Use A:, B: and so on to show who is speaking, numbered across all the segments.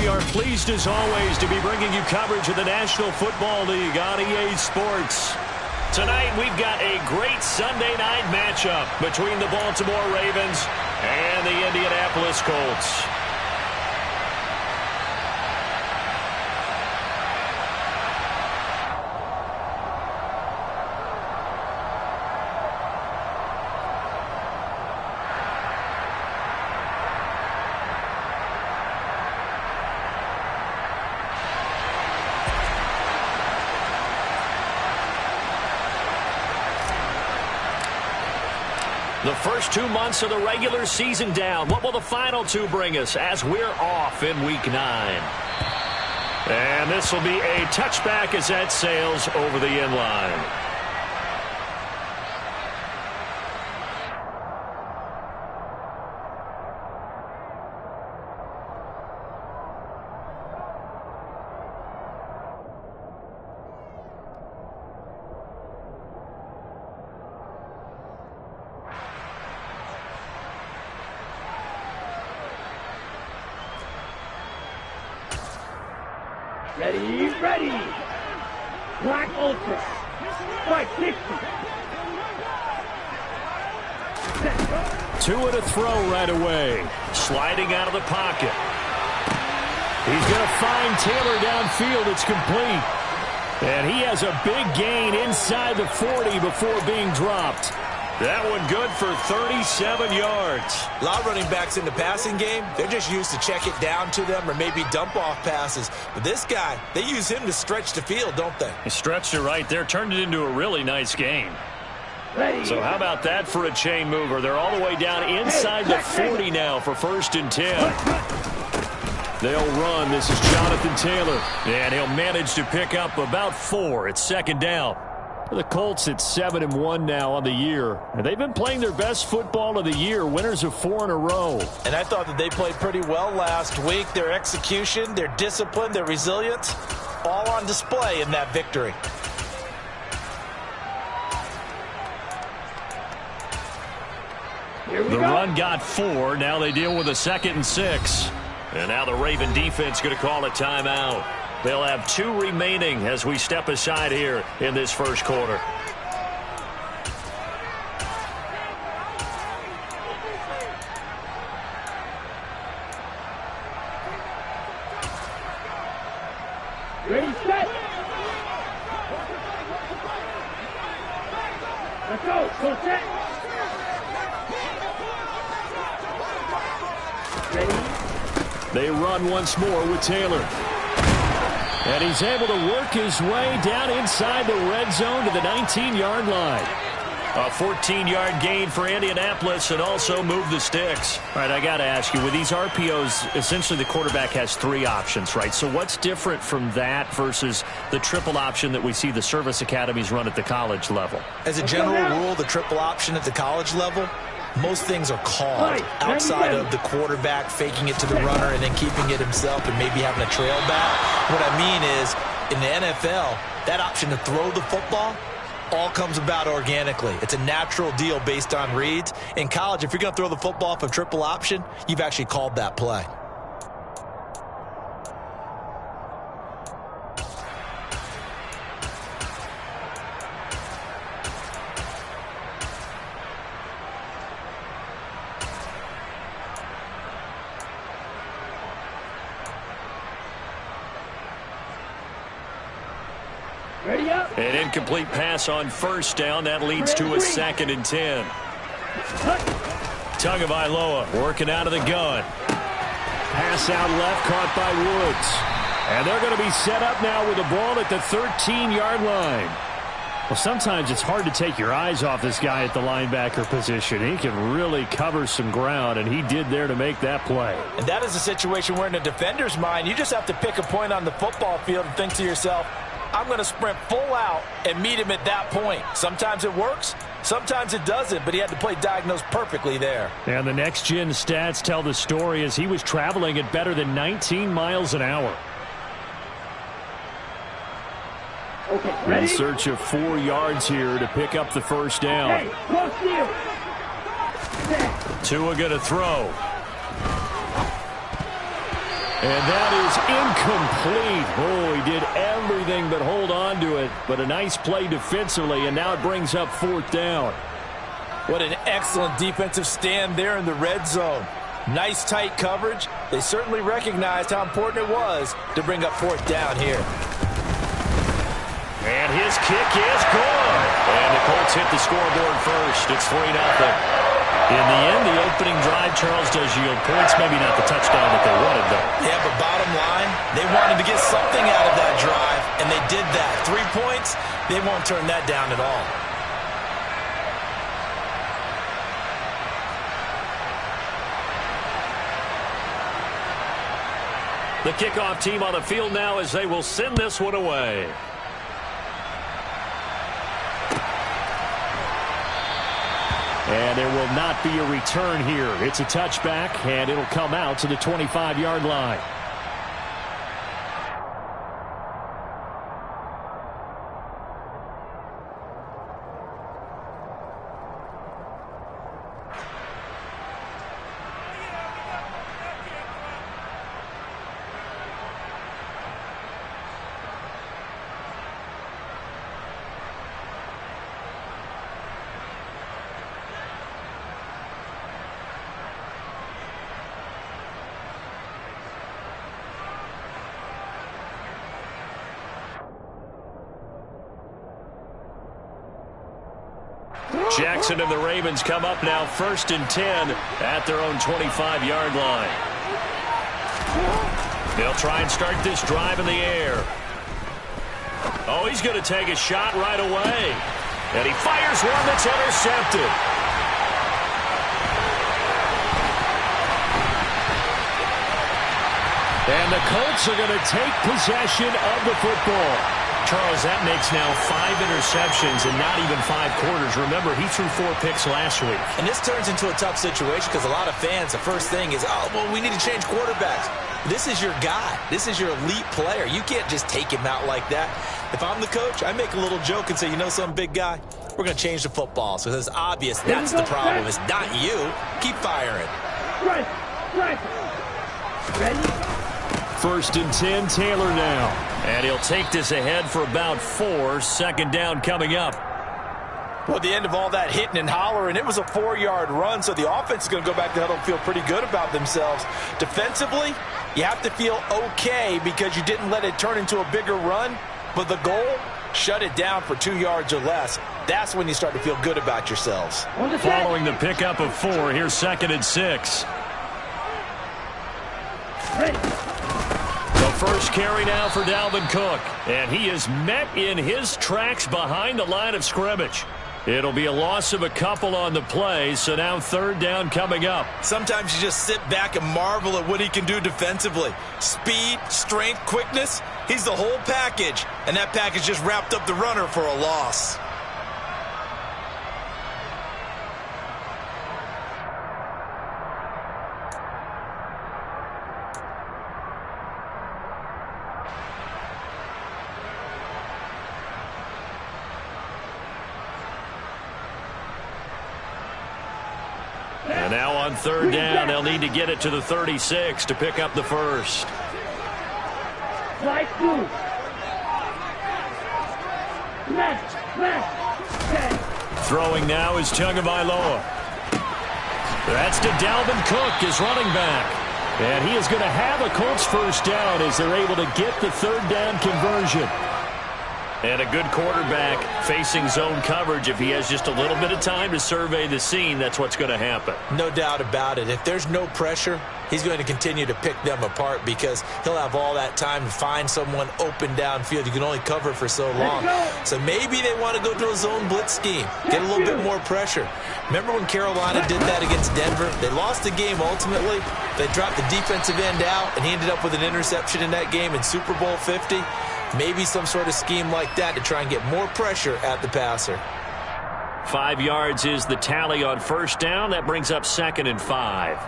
A: we are pleased as always to be bringing you coverage of the National Football League on EA Sports. Tonight we've got a great Sunday night matchup between the Baltimore Ravens and the Indianapolis Colts. The first 2 months of the regular season down. What will the final two bring us as we're off in Week 9? And this will be a touchback as that sails over the end line.
B: Ready. Black Ultra. Strike 50.
A: Two and a throw right away. Sliding out of the pocket. He's going to find Taylor downfield. It's complete. And he has a big gain inside the 40 before being dropped. That one good for 37 yards.
C: A lot of running backs in the passing game, they're just used to check it down to them or maybe dump off passes. But this guy, they use him to stretch the field, don't they?
A: He stretched it right there, turned it into a really nice gain. So how about that for a chain mover? They're all the way down inside the 40 now for 1st and 10. They'll run. This is Jonathan Taylor. And he'll manage to pick up about 4. It's 2nd down. The Colts at 7-1 now on the year. And they've been playing their best football of the year, winners of 4 in a row.
C: And I thought that they played pretty well last week. Their execution, their discipline, their resilience, all on display in that victory.
A: The run got 4. Now they deal with a 2nd and 6. And now the Raven defense going to call a timeout. They'll have 2 remaining as we step aside here in this first quarter.
B: Ready, set. Let's go. Go set. Ready.
A: They run once more with Taylor. And he's able to work his way down inside the red zone to the 19-yard line. A 14-yard gain for Indianapolis and also move the sticks. All right, I got to ask you, with these RPOs, essentially the quarterback has 3 options, right? So what's different from that versus the triple option that we see the service academies run at the college level?
C: As a general rule, the triple option at the college level, most things are called outside of the quarterback faking it to the runner and then keeping it himself and maybe having a trail back. What I mean is, in the NFL, that option to throw the football all comes about organically. It's a natural deal based on reads. In college, if you're going to throw the football for triple option, you've actually called that play.
A: An incomplete pass on 1st down. That leads to a 2nd and 10. Tagovailoa working out of the gun. Pass out left, caught by Woods. And they're going to be set up now with the ball at the 13-yard line. Well, sometimes it's hard to take your eyes off this guy at the linebacker position. He can really cover some ground, and he did there to make that play.
C: And that is a situation where in a defender's mind, you just have to pick a point on the football field and think to yourself, I'm going to sprint full out and meet him at that point. Sometimes it works, sometimes it doesn't, but he had to play diagnosed perfectly there.
A: And the next-gen stats tell the story as he was traveling at better than 19 miles an hour.
B: Okay, ready?
A: In search of 4 yards here to pick up the 1st down.
B: Okay,
A: Tua going to throw. And that is incomplete. Oh, he did everything but hold on to it. But a nice play defensively, and now it brings up 4th down.
C: What an excellent defensive stand there in the red zone. Nice tight coverage. They certainly recognized how important it was to bring up 4th down here.
A: And his kick is good. And the Colts hit the scoreboard first. It's 3-0. In the end, the opening drive, Charles, does yield points. Maybe not the touchdown that they wanted, though.
C: Yeah, but bottom line, they wanted to get something out of that drive, and they did that. 3 points, they won't turn that down at all.
A: The kickoff team on the field now as they will send this one away. And there will not be a return here. It's a touchback, and it'll come out to the 25-yard line. Jackson and the Ravens come up now 1st and 10 at their own 25-yard line. They'll try and start this drive in the air. Oh, he's going to take a shot right away. And he fires one that's intercepted. And the Colts are going to take possession of the football. Charles, that makes now 5 interceptions and not even 5 quarters. Remember, he threw 4 picks last week.
C: And this turns into a tough situation because a lot of fans, the first thing is, oh, well, we need to change quarterbacks. This is your guy. This is your elite player. You can't just take him out like that. If I'm the coach, I make a little joke and say, you know some big guy, we're going to change the football. So it's obvious that's the problem. It's not you. Keep firing.
B: Right. Ready?
A: 1st and 10, Taylor now. And he'll take this ahead for about 4. 2nd down coming up.
C: Well, at the end of all that hitting and hollering, it was a 4-yard run, so the offense is going to go back to huddle and feel pretty good about themselves. Defensively, you have to feel okay because you didn't let it turn into a bigger run, but the goal, shut it down for 2 yards or less. That's when you start to feel good about yourselves.
A: Following the pickup of 4, here's 2nd and 6.
B: Ready.
A: First carry now for Dalvin Cook. And he is met in his tracks behind the line of scrimmage. It'll be a loss of a couple on the play, so now 3rd down coming up.
C: Sometimes you just sit back and marvel at what he can do defensively. Speed, strength, quickness, he's the whole package. And that package just wrapped up the runner for a loss.
A: And now on 3rd down, they'll need to get it to the 36 to pick up the first.
B: Right through.
A: Throwing now is Tagovailoa. That's to Dalvin Cook, his running back. And he is going to have a Colts first down as they're able to get the 3rd down conversion. And a good quarterback facing zone coverage. If he has just a little bit of time to survey the scene, that's what's going to happen.
C: No doubt about it. If there's no pressure, he's going to continue to pick them apart because he'll have all that time to find someone open downfield. You can only cover for so long. So maybe they want to go to a zone blitz scheme, get a little bit more pressure. Remember when Carolina did that against Denver? They lost the game ultimately. They dropped the defensive end out, and he ended up with an interception in that game in Super Bowl 50. Maybe some sort of scheme like that to try and get more pressure at the passer.
A: 5 yards is the tally on first down. That brings up 2nd and 5.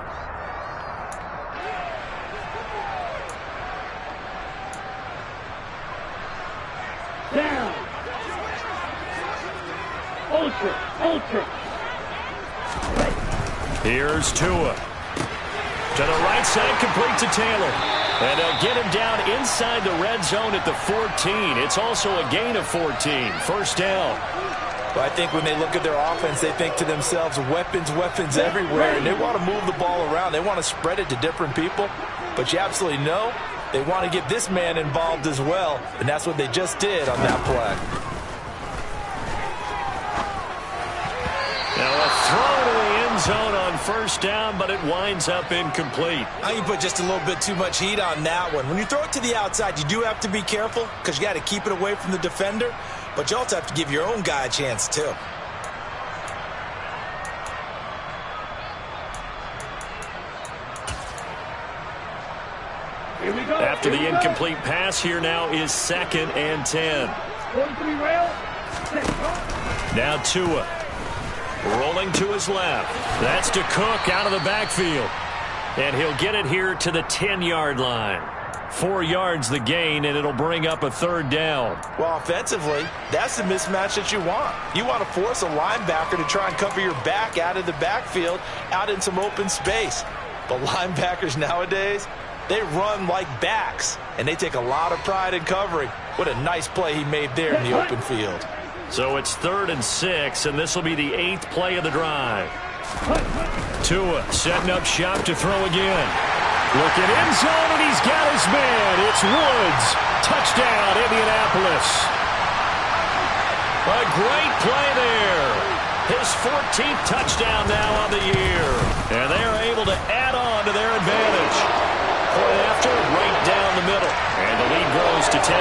B: Down. Ultra.
A: Here's Tua. To the right side, complete to Taylor. And they'll get him down inside the red zone at the 14. It's also a gain of 14. First down.
C: Well, I think when they look at their offense, they think to themselves, weapons, weapons everywhere. And they want to move the ball around. They want to spread it to different people. But you absolutely know they want to get this man involved as well. And that's what they just did on that play.
A: Now a throw to the end zone on first down, but it winds up incomplete.
C: You put just a little bit too much heat on that one. When you throw it to the outside, you do have to be careful because you got to keep it away from the defender. But you also have to give your own guy a chance, too.
B: Here we go.
A: After the incomplete pass, here now is 2nd and 10.
B: 43 rail.
A: Now Tua. Rolling to his left. That's to Cook out of the backfield. And he'll get it here to the 10-yard line. 4 yards the gain, and it'll bring up a 3rd down.
C: Well, offensively, that's the mismatch that you want. You want to force a linebacker to try and cover your back out of the backfield, out in some open space. But linebackers nowadays, they run like backs, and they take a lot of pride in covering. What a nice play he made there in the open field.
A: So it's 3rd and 6, and this will be the 8th play of the drive. Tua setting up shop to throw again. Look at end zone, and he's got his man. It's Woods. Touchdown, Indianapolis. A great play there. His 14th touchdown now on the year. And they are able to add on to their advantage. Point after, right down the middle. And the lead grows to 10-0.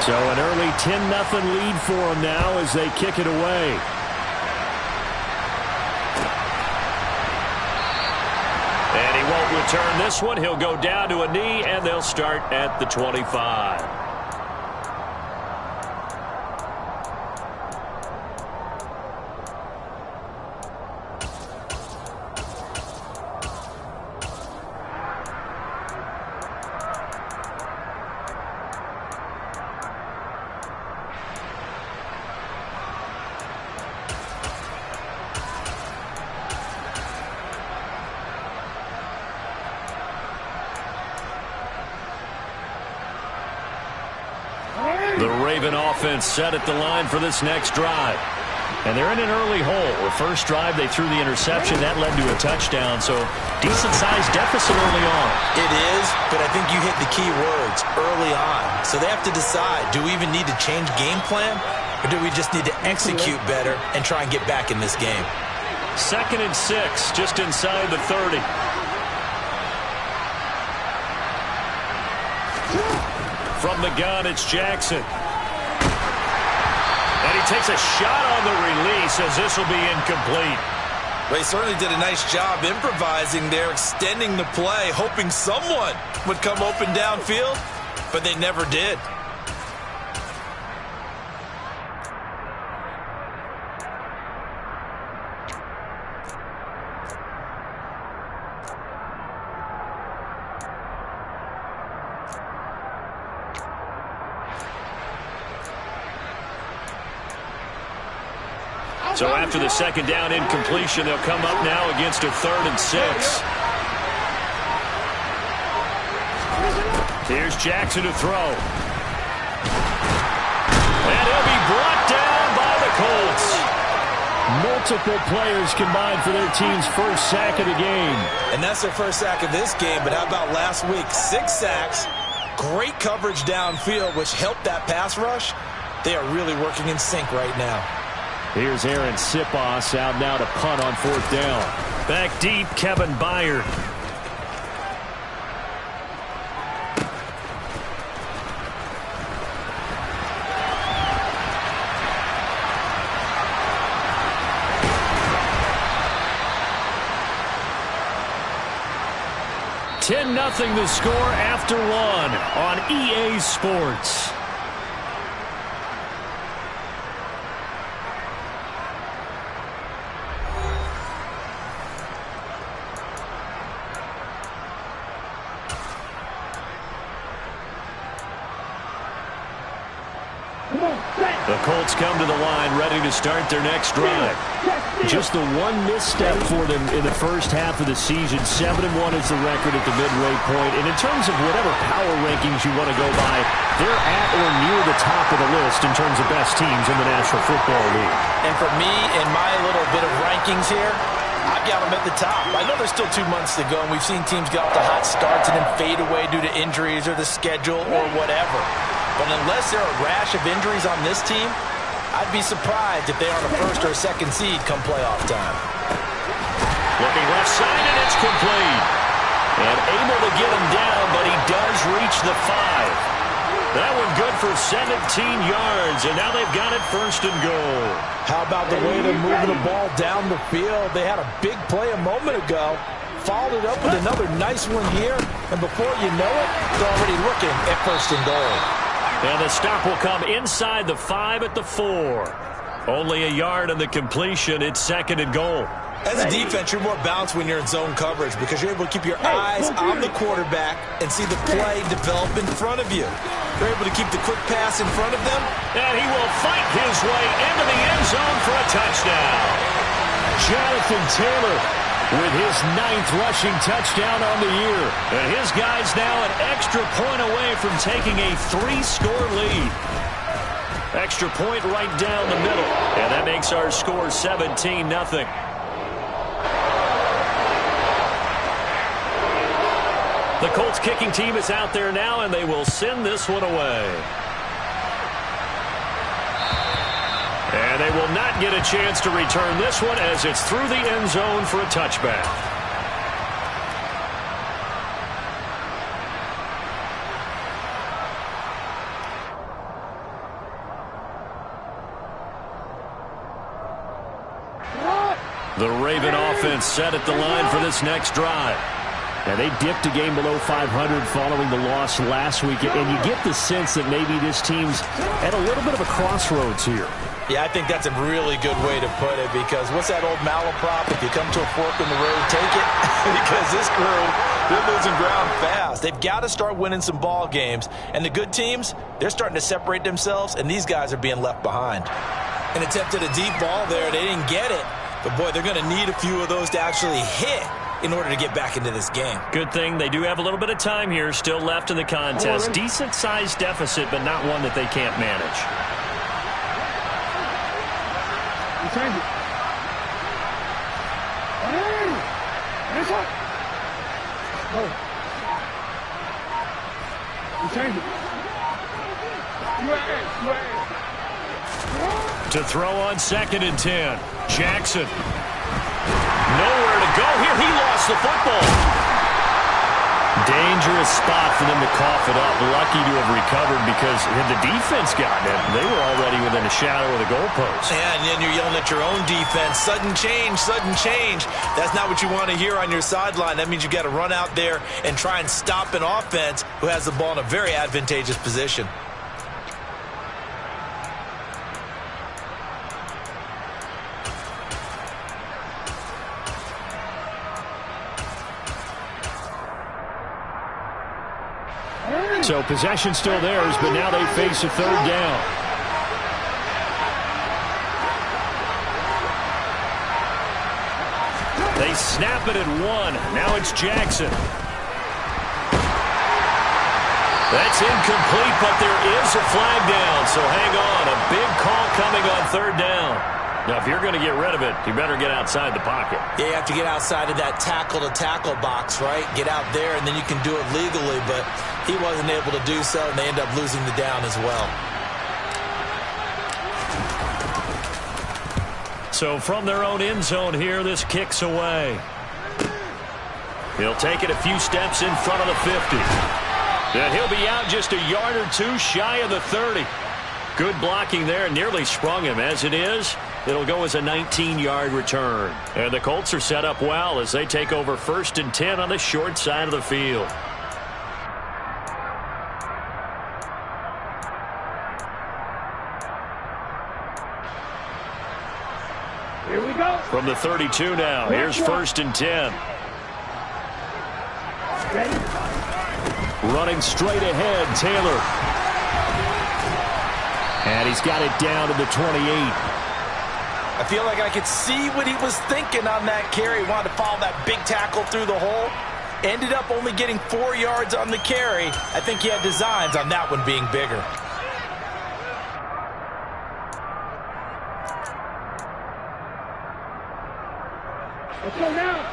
A: So an early 10-0 lead for them now as they kick it away. And he won't return this one. He'll go down to a knee, and they'll start at the 25. The Raven offense set at the line for this next drive. And they're in an early hole. The first drive, they threw the interception. That led to a touchdown. So decent-sized deficit early on.
C: It is, but I think you hit the key words, early on. So they have to decide, do we even need to change game plan? Or do we just need to execute better and try and get back in this game?
A: 2nd and 6, just inside the 30. From the gun, it's Jackson. And he takes a shot on the release as this will be incomplete.
C: Well, he certainly did a nice job improvising there, extending the play, hoping someone would come open downfield, but they never did.
A: So after the second down incompletion, they'll come up now against a 3rd and 6. Here's Jackson to throw. And he'll be brought down by the Colts. Multiple players combined for their team's first sack of the game.
C: And that's their first sack of this game, but how about last week? 6 sacks, great coverage downfield, which helped that pass rush. They are really working in sync right now.
A: Here's Aaron Sipos out now to punt on 4th down. Back deep, Kevin Byard. $10-0 the score after 1 on EA Sports. The Colts come to the line ready to start their next drive. Just the one misstep for them in the first half of the season. 7-1 is the record at the midway point. And in terms of whatever power rankings you want to go by, they're at or near the top of the list in terms of best teams in the National Football League.
C: And for me, in my little bit of rankings here, I've got them at the top. I know there's still 2 months to go, and we've seen teams get off to hot starts and then fade away due to injuries or the schedule or whatever. But unless there are a rash of injuries on this team, I'd be surprised if they are the first or second seed come playoff time.
A: Looking left side, and it's complete. And able to get him down, but he does reach the 5. That one good for 17 yards, and now they've got it first and goal.
C: How about the way they're moving the ball down the field? They had a big play a moment ago, followed it up with another nice one here, and before you know it, they're already looking at first and goal.
A: And the stop will come inside the 5 at the 4. Only a yard on the completion. It's second and goal.
C: As a defense, you're more balanced when you're in zone coverage because you're able to keep your eyes on the quarterback and see the play develop in front of you. You're able to keep the quick pass in front of them.
A: And he will fight his way into the end zone for a touchdown. Jonathan Taylor with his 9th rushing touchdown on the year. And his guy's now an extra point away from taking a 3-score lead. Extra point right down the middle. And that makes our score 17-0. The Colts kicking team is out there now, and they will send this one away. And they will not get a chance to return this one as it's through the end zone for a touchback. The Raven offense set at the line for this next drive. And they dipped a game below 500 following the loss last week. And you get the sense that maybe this team's at a little bit of a crossroads here.
C: Yeah, I think that's a really good way to put it because what's that old malaprop? If you come to a fork in the road, take it. Because this crew, they're losing ground fast. They've got to start winning some ball games. And the good teams, they're starting to separate themselves, and these guys are being left behind. An attempt at a deep ball there. They didn't get it. But, boy, they're going to need a few of those to actually hit in order to get back into this game.
A: Good thing they do have a little bit of time here still left in the contest. Decent-sized deficit, but not one that they can't manage.
B: Change it. Change it.
A: To throw on 2nd and 10. Jackson. Nowhere to go here. He lost the football. Dangerous spot for them to cough it up. Lucky to have recovered because had the defense gotten it, they were already within a shadow of the goalpost.
C: Yeah, and then you're yelling at your own defense. Sudden change, sudden change. That's not what you want to hear on your sideline. That means you've got to run out there and try and stop an offense who has the ball in a very advantageous position.
A: So possession still theirs, but now they face a 3rd down. They snap it at 1. Now it's Jackson. That's incomplete, but there is a flag down. So hang on. A big call coming on 3rd down. Now, if you're going to get rid of it, you better get outside the pocket.
C: Yeah, you have to get outside of that tackle-to-tackle box, right? Get out there, and then you can do it legally, but he wasn't able to do so, and they end up losing the down as well.
A: So from their own end zone here, this kicks away. He'll take it a few steps in front of the 50. Then he'll be out just a yard or two shy of the 30. Good blocking there, nearly sprung him. As it is, it'll go as a 19-yard return. And the Colts are set up well as they take over 1st and 10 on the short side of the field.
B: Here we go.
A: From the 32 now, here's 1st and 10.
B: Ready?
A: Running straight ahead, Taylor. And he's got it down to the 28.
C: I feel like I could see what he was thinking on that carry. He wanted to follow that big tackle through the hole. Ended up only getting 4 yards on the carry. I think he had designs on that one being bigger.
B: Let's go now.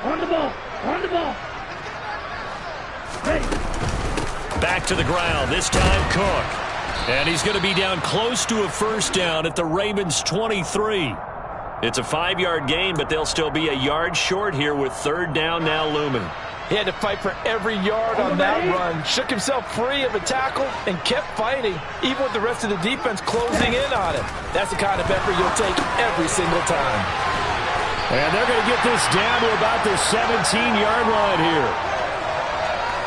B: On the ball. On the ball. Hey.
A: Back to the ground. This time Cook. And he's going to be down close to a first down at the Ravens' 23. It's a 5-yard gain, but they'll still be a yard short here with third down now looming.
C: He had to fight for every yard on that run. Shook himself free of a tackle and kept fighting, even with the rest of the defense closing in on him. That's the kind of effort you'll take every single time.
A: And they're going to get this down to about the 17-yard line here.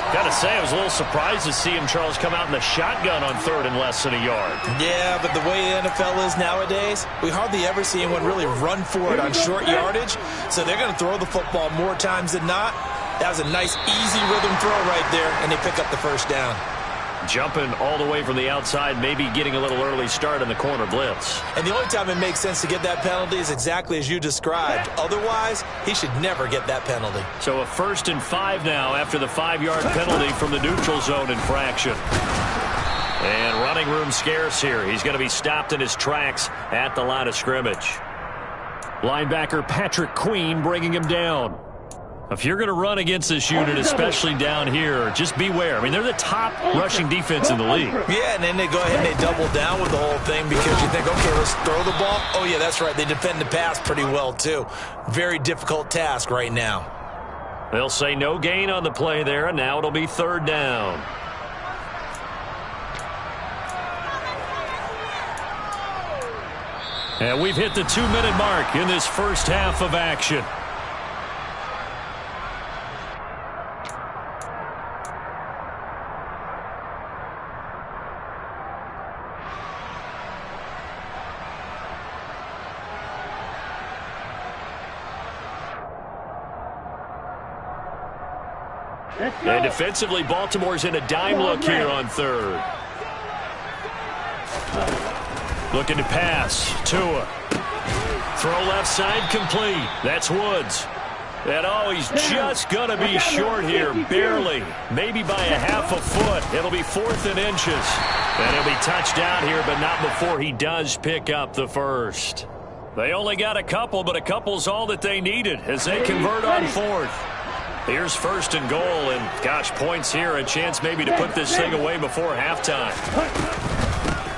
A: Got to say, I was a little surprised to see him, Charles, come out in the shotgun on third and less than a yard.
C: Yeah, but the way the NFL is nowadays, we hardly ever see anyone really run for it on short yardage. So they're going to throw the football more times than not. That was a nice, easy rhythm throw right there, and they pick up the first down.
A: Jumping all the way from the outside, maybe getting a little early start in the corner blitz.
C: And the only time it makes sense to get that penalty is exactly as you described. Otherwise, he should never get that penalty.
A: So a 1st and 5 now after the 5-yard penalty from the neutral zone infraction. And running room scarce here. He's going to be stopped in his tracks at the line of scrimmage. Linebacker Patrick Queen bringing him down. If you're going to run against this unit, especially down here, just beware. I mean, they're the top rushing defense in the league.
C: Yeah, and then they go ahead and they double down with the whole thing because you think, okay, let's throw the ball. Oh, yeah, that's right. They defend the pass pretty well, too. Very difficult task right now.
A: They'll say no gain on the play there, and now it'll be third down. And we've hit the 2-minute mark in this first half of action. And defensively, Baltimore's in a dime look here on third. Looking to pass. Tua. Throw left side complete. That's Woods. And oh, he's just going to be short here, barely. Maybe by a half a foot. It'll be 4th and inches. And he'll be touched down here, but not before he does pick up the first. They only got a couple, but a couple's all that they needed as they convert on 4th. Here's 1st and goal, and gosh, points here, a chance maybe to put this thing away before halftime.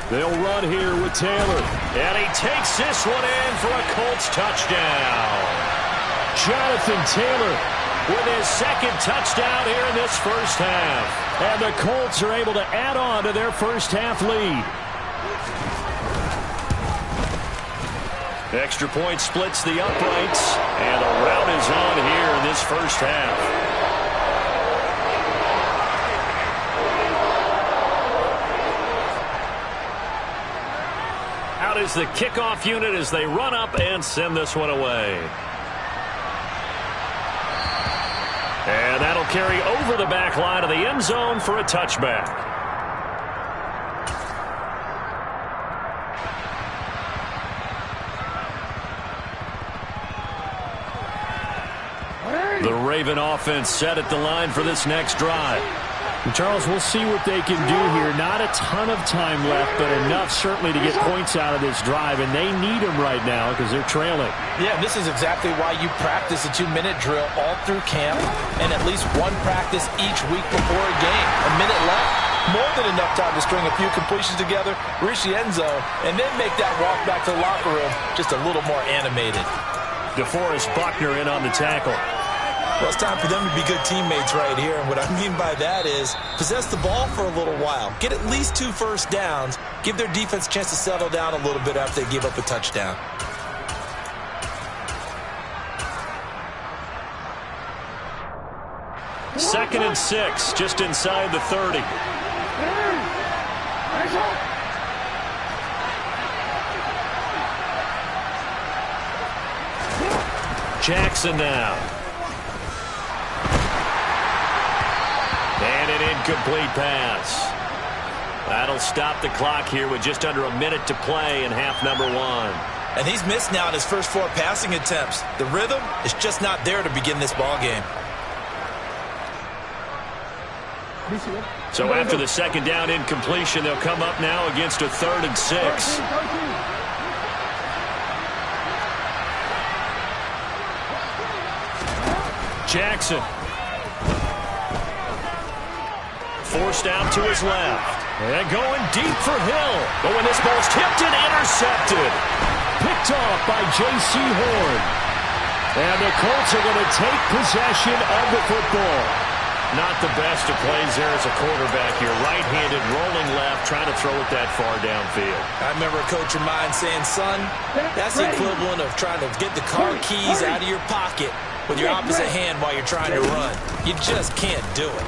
A: They'll run here with Taylor, and he takes this one in for a Colts touchdown. Jonathan Taylor with his 2nd touchdown here in this first half. And the Colts are able to add on to their first half lead. Extra point splits the uprights, and the rout is on here in this first half. Out is the kickoff unit as they run up and send this one away. And that'll carry over the back line of the end zone for a touchback. The Raven offense set at the line for this next drive.
D: And Charles, we'll see what they can do here. Not a ton of time left, but enough certainly to get points out of this drive, and they need them right now because they're trailing.
C: Yeah, this is exactly why you practice a 2-minute drill all through camp and at least one practice each week before a game. A minute left, more than enough time to string a few completions together, reach the end zone, and then make that walk back to the locker room just a little more animated.
A: DeForest Buckner in on the tackle.
C: Well, it's time for them to be good teammates right here. And what I mean by that is possess the ball for a little while. Get at least 2 first downs. Give their defense a chance to settle down a little bit after they give up a touchdown.
A: Second and 6, just inside the 30. Jackson now. And an incomplete pass. That'll stop the clock here with just under a minute to play in half number 1.
C: And he's missed now in his first 4 passing attempts. The rhythm is just not there to begin this ball game.
A: So after the second down incompletion, they'll come up now against a 3rd and 6. Jackson. Forced out to his left. And going deep for Hill. But when this ball's tipped and intercepted. Picked off by J.C. Horn. And the Colts are going to take possession of the football. Not the best of plays there as a quarterback here. Right-handed, rolling left, trying to throw it that far downfield.
C: I remember a coach of mine saying, son, that's the equivalent of trying to get the car keys out of your pocket with your opposite hand while you're trying to run. You just can't do it.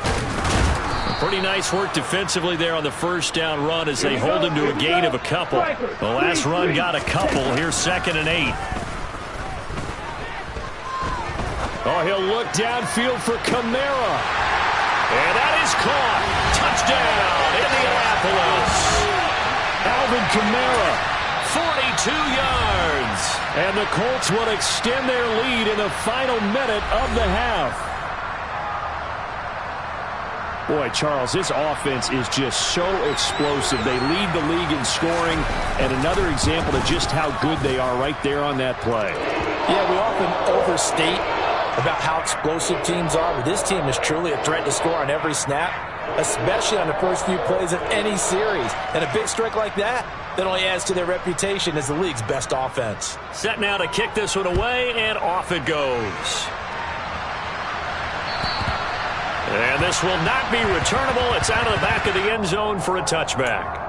A: Pretty nice work defensively there on the first down run as they hold him to a gain of a couple. The last run got a couple. Here's 2nd and 8. Oh, he'll look downfield for Kamara. And that is caught. Touchdown, Indianapolis. Alvin Kamara, 42 yards. And the Colts will extend their lead in the final minute of the half. Boy, Charles, this offense is just so explosive. They lead the league in scoring, and another example of just how good they are right there on that play.
C: Yeah, we often overstate about how explosive teams are, but this team is truly a threat to score on every snap, especially on the first few plays of any series. And a big strike like that only adds to their reputation as the league's best offense.
A: Set now to kick this one away, and off it goes. And this will not be returnable. It's out of the back of the end zone for a touchback.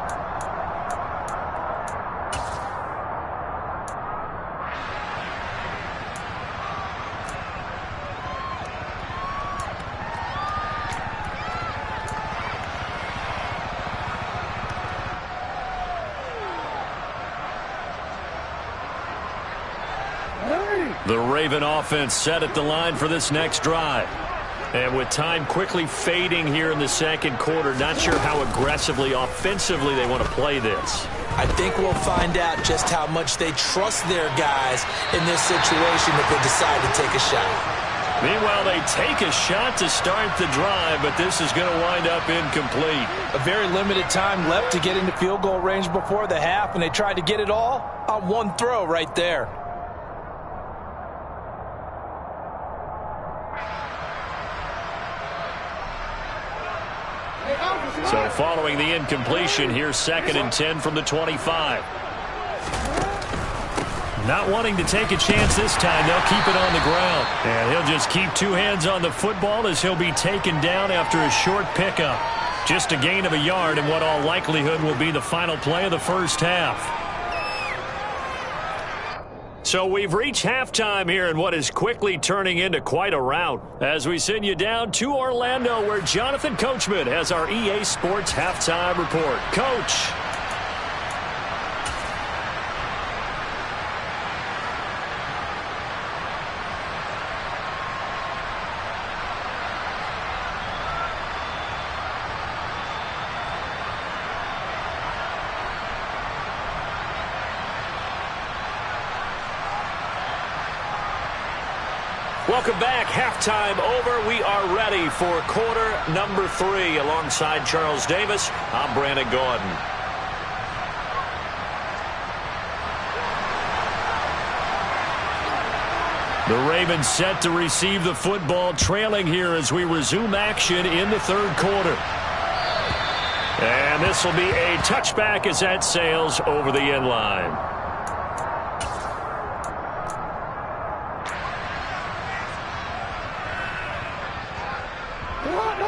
A: The Raven offense set at the line for this next drive. And with time quickly fading here in the second quarter, not sure how aggressively, offensively they want to play this.
C: I think we'll find out just how much they trust their guys in this situation if they decide to take a shot.
A: Meanwhile, they take a shot to start the drive, but this is going to wind up incomplete.
C: A very limited time left to get into field goal range before the half, and they tried to get it all on one throw right there.
A: So following the incompletion, here's 2nd and 10 from the 25. Not wanting to take a chance this time, they'll keep it on the ground. And he'll just keep 2 hands on the football as he'll be taken down after a short pickup. Just a gain of a yard in what all likelihood will be the final play of the first half. So we've reached halftime here in what is quickly turning into quite a rout as we send you down to Orlando where Jonathan Coachman has our EA Sports halftime report. Coach. Welcome back. Halftime over. We are ready for quarter number 3. Alongside Charles Davis, I'm Brandon Gordon. The Ravens set to receive the football, trailing here as we resume action in the third quarter. And this will be a touchback as that sails over the end line.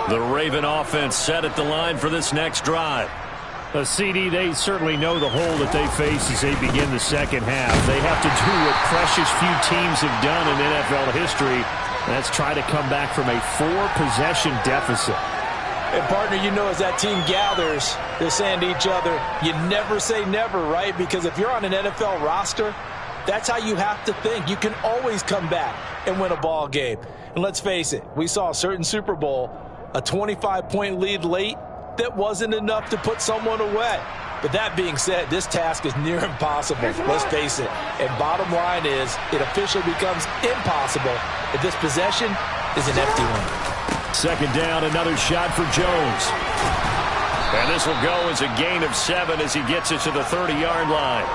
A: The Raven offense set at the line for this next drive.
D: CD, they certainly know the hole that they face as they begin the second half. They have to do what precious few teams have done in NFL history. That's try to come back from a 4-possession deficit.
C: And, partner, you know as that team gathers, they're saying to each other, you never say never, right? Because if you're on an NFL roster, that's how you have to think. You can always come back and win a ball game. And let's face it, we saw a certain Super Bowl, a 25-point lead late, that wasn't enough to put someone away. But that being said, this task is near impossible, let's face it. And bottom line is, it officially becomes impossible if this possession is an empty one.
A: Second down, another shot for Jones. And this will go as a gain of 7 as he gets it to the 30-yard line.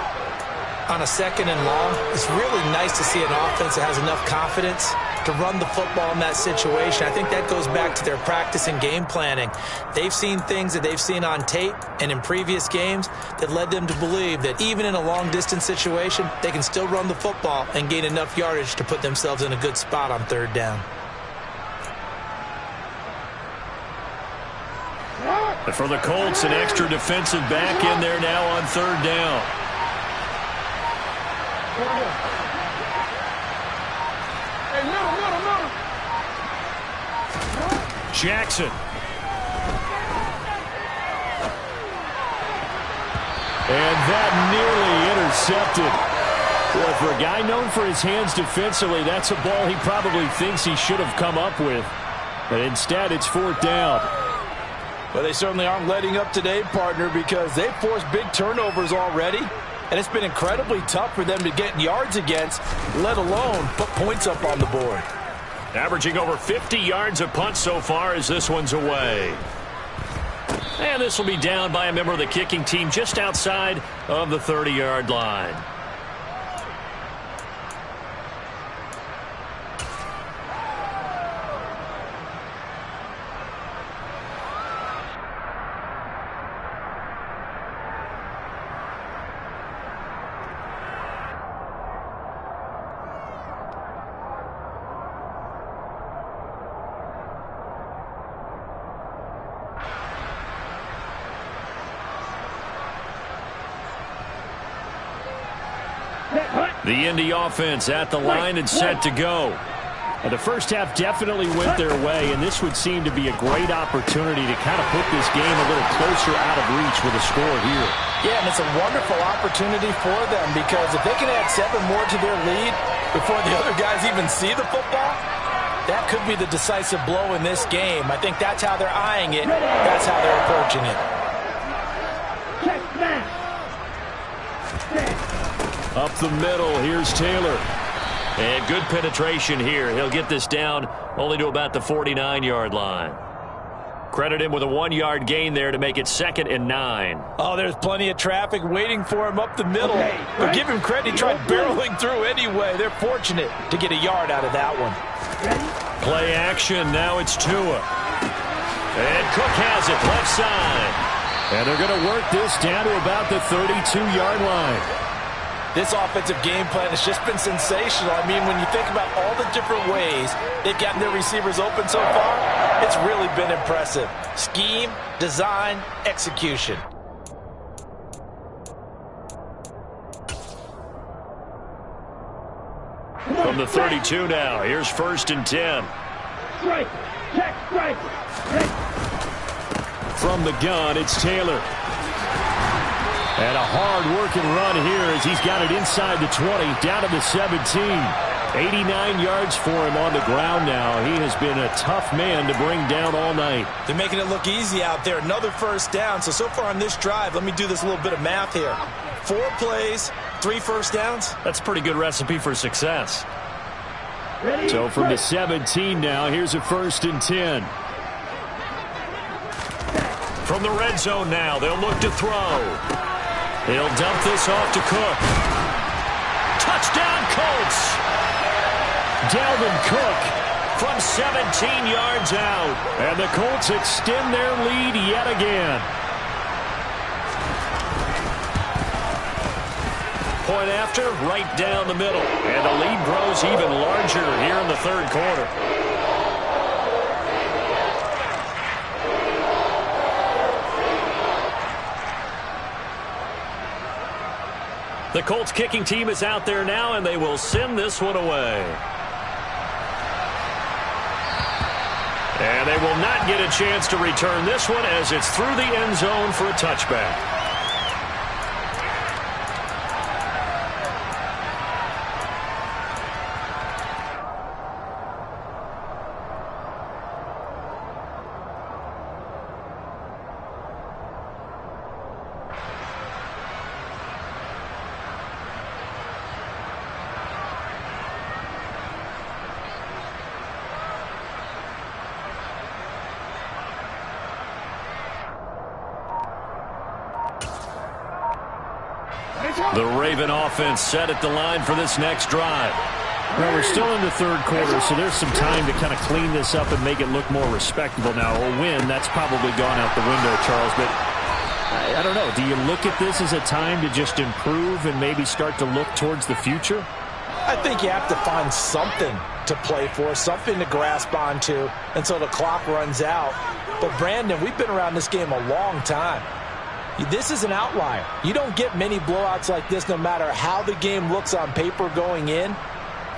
C: On a second and long, it's really nice to see an offense that has enough confidence to run the football in that situation. I think that goes back to their practice and game planning. They've seen things that they've seen on tape and in previous games that led them to believe that even in a long-distance situation, they can still run the football and gain enough yardage to put themselves in a good spot on third down.
A: And for the Colts, an extra defensive back in there now on third down. Jackson. And that nearly intercepted. Boy, for a guy known for his hands defensively, that's a ball he probably thinks he should have come up with. But instead, it's fourth down.
C: Well, they certainly aren't letting up today, partner, because they've forced big turnovers already. And it's been incredibly tough for them to get yards against, let alone put points up on the board.
A: Averaging over 50 yards a punt so far as this one's away. And this will be down by a member of the kicking team just outside of the 30-yard line. The Indy offense at the line and set to go.
D: The first half definitely went their way, and this would seem to be a great opportunity to kind of put this game a little closer out of reach with a score here.
C: Yeah, and it's a wonderful opportunity for them because if they can add 7 more to their lead before the other guys even see the football, that could be the decisive blow in this game. I think that's how they're eyeing it. That's how they're approaching it.
A: Up the middle, here's Taylor. And good penetration here. He'll get this down only to about the 49-yard line. Credit him with a 1-yard gain there to make it 2nd and 9.
C: Oh, there's plenty of traffic waiting for him up the middle. But give him credit, he tried barreling through anyway. They're fortunate to get a yard out of that one.
A: Play action, now it's Tua. And Cook has it, left side.
D: And they're going to work this down to about the 32-yard line.
C: This offensive game plan has just been sensational. I mean, when you think about all the different ways they've gotten their receivers open so far, it's really been impressive. Scheme, design, execution.
A: From the 32 now, here's 1st and 10.
B: Strike, check, strike.
A: From the gun, it's Taylor.
D: And a hard-working run here as he's got it inside the 20, down to the 17. 89 yards for him on the ground now. He has been a tough man to bring down all night.
C: They're making it look easy out there. Another first down. So far on this drive, let me do this little bit of math here. 4 plays, 3 first downs.
A: That's a pretty good recipe for success.
D: So from the 17 now, here's a 1st and 10.
A: From the red zone now, they'll look to throw. He'll dump this off to Cook. Touchdown, Colts!
D: Dalvin Cook
A: from 17 yards out.
D: And the Colts extend their lead yet again.
A: Point after, right down the middle. And the lead grows even larger here in the 3rd quarter. The Colts kicking team is out there now, and they will send this one away. And they will not get a chance to return this one as it's through the end zone for a touchback. The Raven offense set at the line for this next drive.
D: Well, we're still in the third quarter, so there's some time to kind of clean this up and make it look more respectable. Now, a win, that's probably gone out the window, Charles, but I don't know. Do you look at this as a time to just improve and maybe start to look towards the future?
C: I think you have to find something to play for, something to grasp onto until the clock runs out. But, Brandon, we've been around this game a long time. This is an outlier. You don't get many blowouts like this no matter how the game looks on paper going in.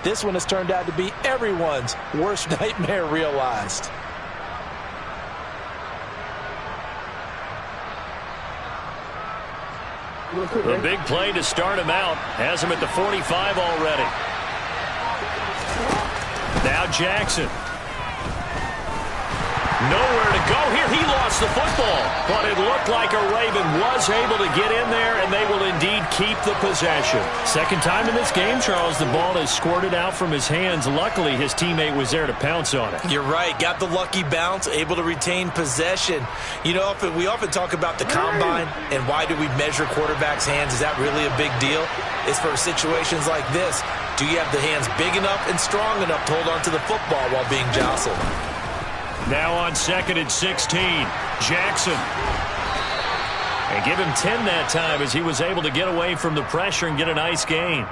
C: This one has turned out to be everyone's worst nightmare realized.
A: The big play to start him out has him at the 45 already. Now Jackson. Nowhere to go here. He lost the football, but it looked like a Raven was able to get in there, and they will indeed keep the possession.
D: Second time in this game, Charles, the ball has squirted out from his hands. Luckily, his teammate was there to pounce on it.
C: You're right. Got the lucky bounce, able to retain possession. You know, we often talk about the combine and why do we measure quarterbacks' hands. Is that really a big deal? It's for situations like this. Do you have the hands big enough and strong enough to hold on to the football while being jostled?
A: Now on 2nd and 16, Jackson. And give him 10 that time as he was able to get away from the pressure and get a nice gain.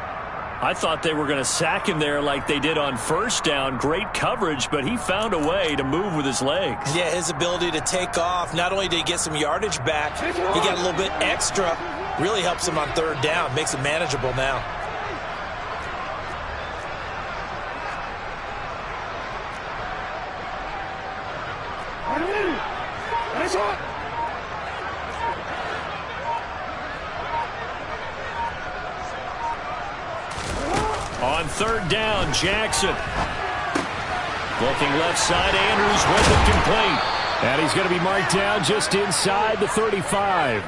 A: I thought they were going to sack him there like they did on first down. Great coverage, but he found a way to move with his legs.
C: Yeah, his ability to take off. Not only did he get some yardage back, he got a little bit extra. Really helps him on third down. Makes it manageable now.
A: On third down, Jackson. Looking left side, Andrews with it complete.
D: And he's going to be marked down just inside the 35.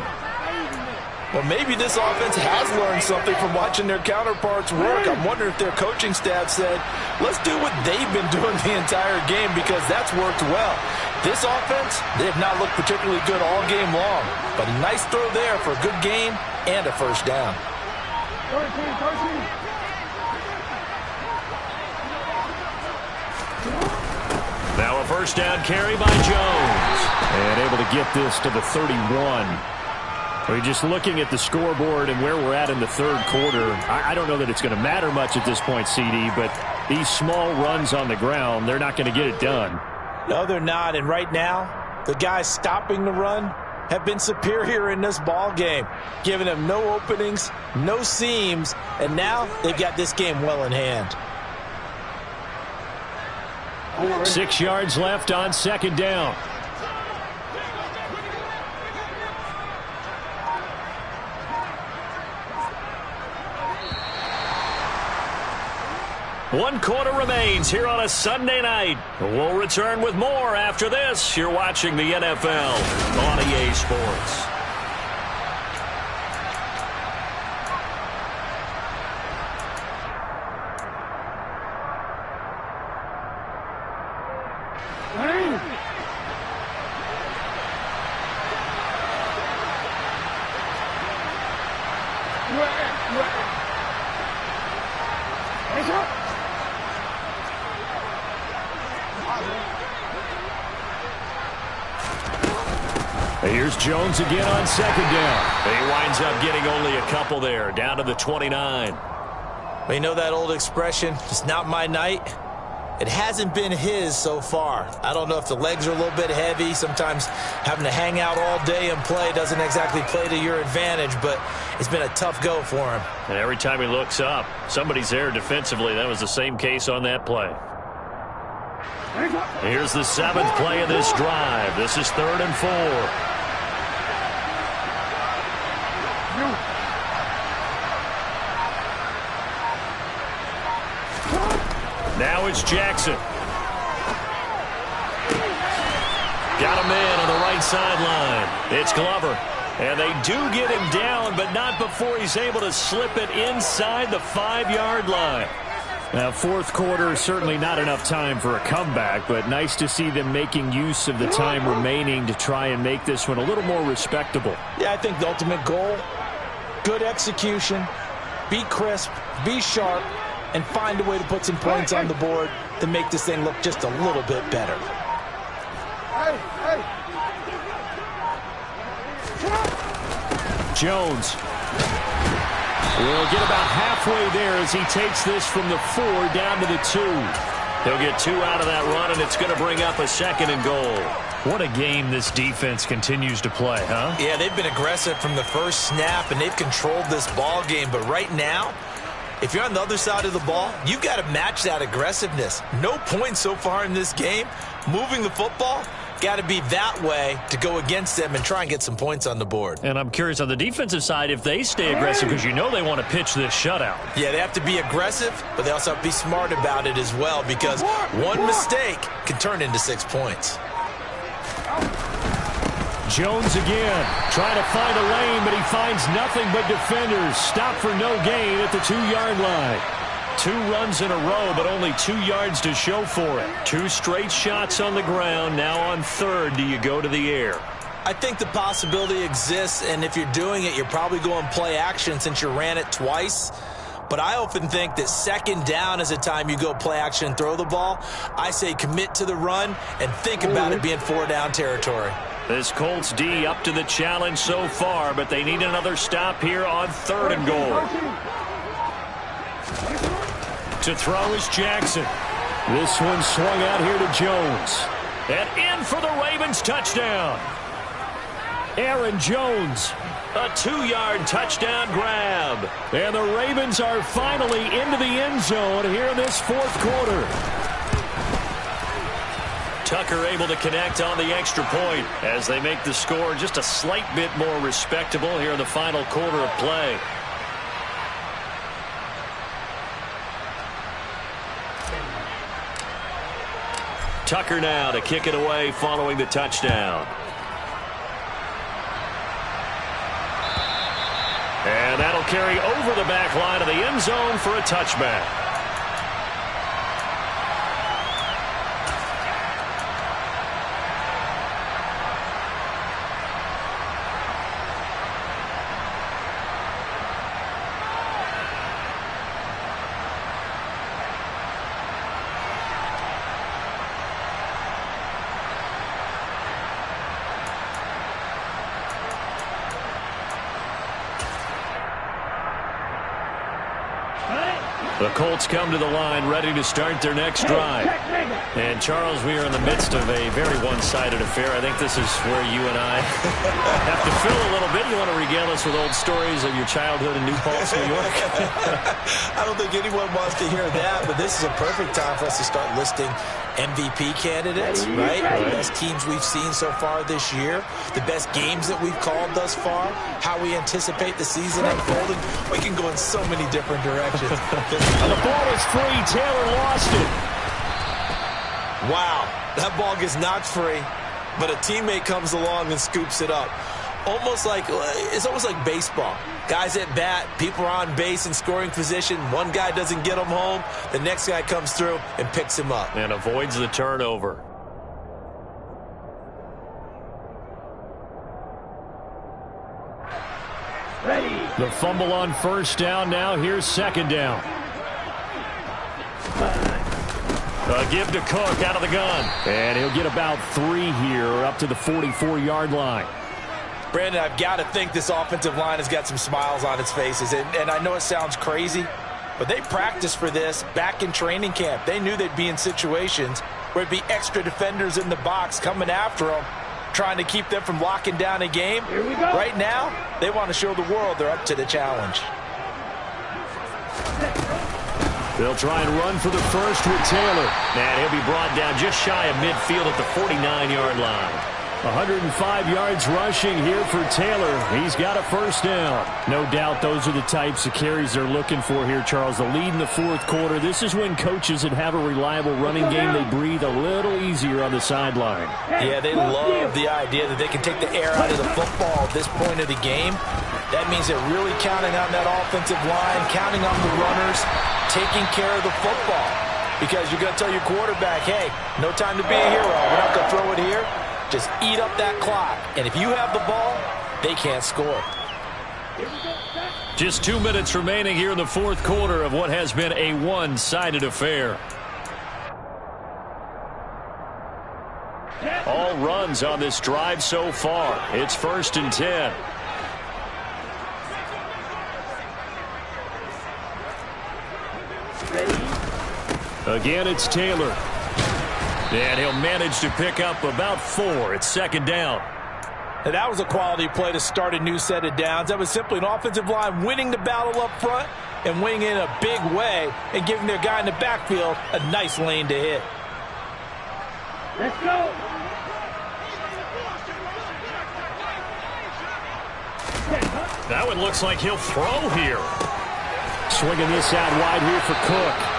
C: Well, maybe this offense has learned something from watching their counterparts work. I'm wondering if their coaching staff said, let's do what they've been doing the entire game because that's worked well. This offense, they have not looked particularly good all game long. But a nice throw there for a good gain and a first down.
A: Now a first down carry by Jones.
D: And able to get this to the 31. We're just looking at the scoreboard and where we're at in the third quarter. I don't know that it's going to matter much at this point, CD, but these small runs on the ground, they're not going to get it done.
C: No, they're not. And right now, the guys stopping the run have been superior in this ball game, giving them no openings, no seams, and now they've got this game well in hand.
D: 6 yards left on second down.
A: One quarter remains here on a Sunday night. We'll return with more after this. You're watching the NFL on EA Sports.
D: Here's Jones again on second down.
A: He winds up getting only a couple there, down to the 29.
C: Well, you know that old expression, it's not my night? It hasn't been his so far. I don't know if the legs are a little bit heavy. Sometimes having to hang out all day and play doesn't exactly play to your advantage, but it's been a tough go for him.
A: And every time he looks up, somebody's there defensively. That was the same case on that play. Here's the 7th play of this drive. This is 3rd and 4. Now it's Jackson. Got him in on the right sideline. It's Glover. And they do get him down, but not before he's able to slip it inside the 5-yard line.
D: Now, fourth quarter, certainly not enough time for a comeback, but nice to see them making use of the time remaining to try and make this one a little more respectable.
C: Yeah, I think the ultimate goal good execution, be crisp, be sharp, and find a way to put some points on the board to make this thing look just a little bit better.
D: Jones will get about halfway there as he takes this from the 4 down to the 2.
A: He'll get 2 out of that run, and it's going to bring up a 2nd and goal.
D: What a game this defense continues to play, huh?
C: Yeah, they've been aggressive from the first snap, and they've controlled this ball game. But right now, if you're on the other side of the ball, you've got to match that aggressiveness. No points so far in this game. Moving the football, got to be that way to go against them and try and get some points on the board.
A: And I'm curious on the defensive side if they stay aggressive, because you know they want to pitch this shutout.
C: Yeah, they have to be aggressive, but they also have to be smart about it as well, because one mistake can turn into 6 points.
D: Jones again, trying to find a lane, but he finds nothing but defenders. Stop for no gain at the 2-yard line.
A: 2 runs in a row, but only 2 yards to show for it. 2 straight shots on the ground. Now on 3rd, do you go to the air?
C: I think the possibility exists, and if you're doing it, you're probably going play action since you ran it twice. But I often think that 2nd down is the time you go play action and throw the ball. I say commit to the run and think about it being 4-down territory.
A: This Colts D up to the challenge so far, but they need another stop here on 3rd and goal.
D: To throw is Jackson. This one swung out here to Jones.
A: And in for the Ravens touchdown.
D: Aaron Jones.
A: A 2-yard touchdown grab.
D: And the Ravens are finally into the end zone here in this 4th quarter.
A: Tucker able to connect on the extra point as they make the score just a slight bit more respectable here in the final quarter of play. Tucker now to kick it away following the touchdown. And that'll carry over the back line of the end zone for a touchback. The Colts come to the line ready to start their next drive. And, Charles, we are in the midst of a very one-sided affair. I think this is where you and I have to fill a little bit. You want to regale us with old stories of your childhood in New Paltz, New York?
C: I don't think anyone wants to hear that, but this is a perfect time for us to start listing MVP candidates, right? The best teams we've seen so far this year, the best games that we've called thus far, how we anticipate the season unfolding. We can go in so many different directions.
D: And the ball is free. Taylor lost it.
C: Wow, that ball gets knocked free, but a teammate comes along and scoops it up. It's almost like baseball. Guys at bat, people are on base in scoring position. One guy doesn't get him home. The next guy comes through and picks him up.
A: And avoids the turnover.
B: Ready.
D: The fumble on 1st down now. Here's 2nd down.
A: A give to Cook out of the gun.
D: And he'll get about 3 here up to the 44-yard line.
C: Brandon, I've got to think this offensive line has got some smiles on its faces. And I know it sounds crazy, but they practiced for this back in training camp. They knew they'd be in situations where it'd be extra defenders in the box coming after them, trying to keep them from locking down a game.
B: Here we go.
C: Right now, they want to show the world they're up to the challenge.
D: They'll try and run for the first with Taylor.
A: And he'll be brought down just shy of midfield at the 49-yard line.
D: 105 yards rushing here for Taylor. He's got a 1st down. No doubt those are the types of carries they're looking for here, Charles. The lead in the 4th quarter. This is when coaches that have a reliable running game, they breathe a little easier on the sideline.
C: Yeah, they love the idea that they can take the air out of the football at this point of the game. That means they're really counting on that offensive line, counting on the runners, taking care of the football. Because you're going to tell your quarterback, hey, no time to be a hero. We're not going to throw it here. Just eat up that clock. And if you have the ball, they can't score.
A: Just 2 minutes remaining here in the fourth quarter of what has been a one-sided affair. All runs on this drive so far. It's 1st and 10. Again, it's Taylor. And he'll manage to pick up about 4. It's 2nd down.
C: Now, that was a quality play to start a new set of downs. That was simply an offensive line winning the battle up front and winning in a big way and giving their guy in the backfield a nice lane to hit.
B: Let's go.
A: That one looks like he'll throw here.
D: Swinging this out wide here for Cook.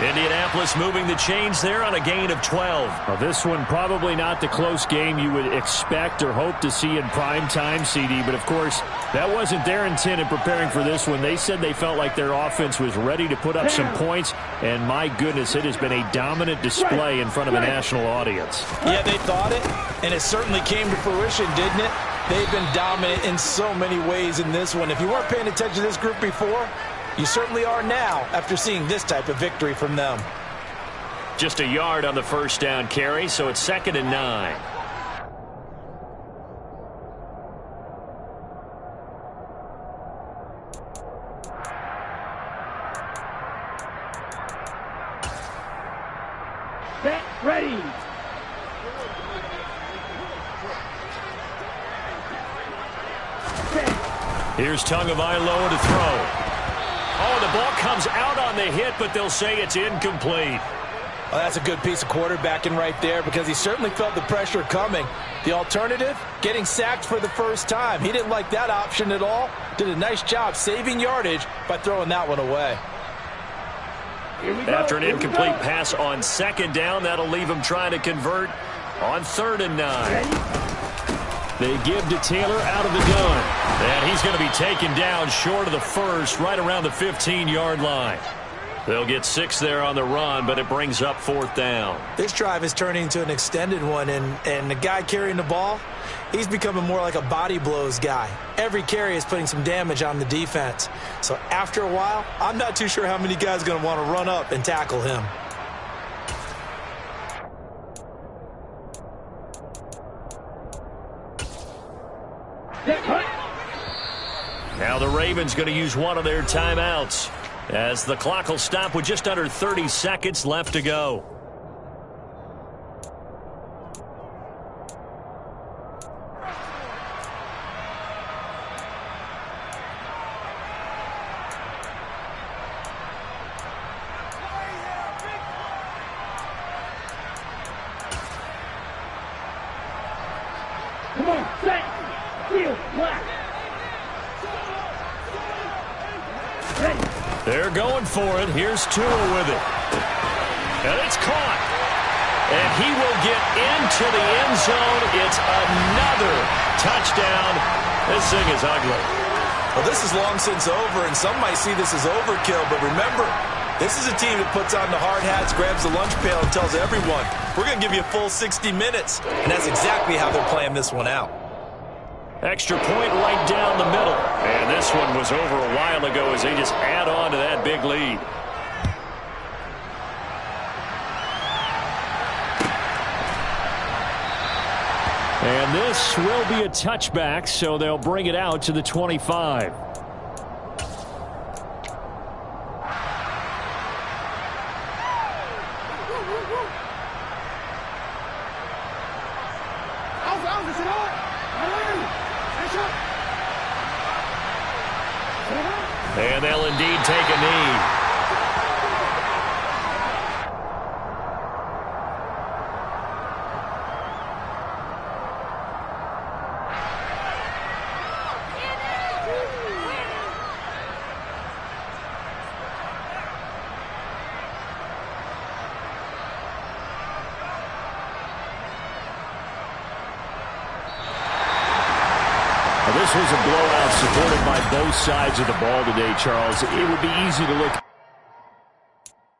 A: Indianapolis moving the chains there on a gain of 12.
D: Well, this one probably not the close game you would expect or hope to see in prime time, CD. But, of course, that wasn't their intent in preparing for this one. They said they felt like their offense was ready to put up some points. And, my goodness, it has been a dominant display in front of a national audience.
C: Yeah, they thought it, and it certainly came to fruition, didn't it? They've been dominant in so many ways in this one. If you weren't paying attention to this group before, you certainly are now after seeing this type of victory from them.
A: Just a yard on the first down carry, so it's 2nd and 9.
B: Set, ready.
A: Here's Tagovailoa to throw. Oh, the ball comes out on the hit, but they'll say it's incomplete.
C: Well, that's a good piece of quarterbacking right there because he certainly felt the pressure coming. The alternative, getting sacked for the first time. He didn't like that option at all. Did a nice job saving yardage by throwing that one away.
A: After an incomplete pass on 2nd down, that'll leave him trying to convert on 3rd and 9. They give to Taylor out of the gun. And he's going to be taken down short of the first, right around the 15-yard line. They'll get 6 there on the run, but it brings up 4th down.
C: This drive is turning into an extended one, and the guy carrying the ball, he's becoming more like a body blows guy. Every carry is putting some damage on the defense. So after a while, I'm not too sure how many guys are going to want to run up and tackle him.
A: Now the Ravens going to use one of their timeouts as the clock will stop with just under 30 seconds left to go.
B: Come on, set, field, black.
A: They're going for it. Here's Tua with it. And it's caught. And he will get into the end zone. It's another touchdown. This thing is ugly.
C: Well, this is long since over, and some might see this as overkill. But remember, this is a team that puts on the hard hats, grabs the lunch pail, and tells everyone, we're going to give you a full 60 minutes. And that's exactly how they're playing this one out.
A: Extra point right down the middle. And this one was over a while ago as they just add on to that big lead.
D: And this will be a touchback, so they'll bring it out to the 25.
A: And they'll indeed take a knee.
D: This was a blowout supported by both sides of the ball today, Charles. It would be easy to look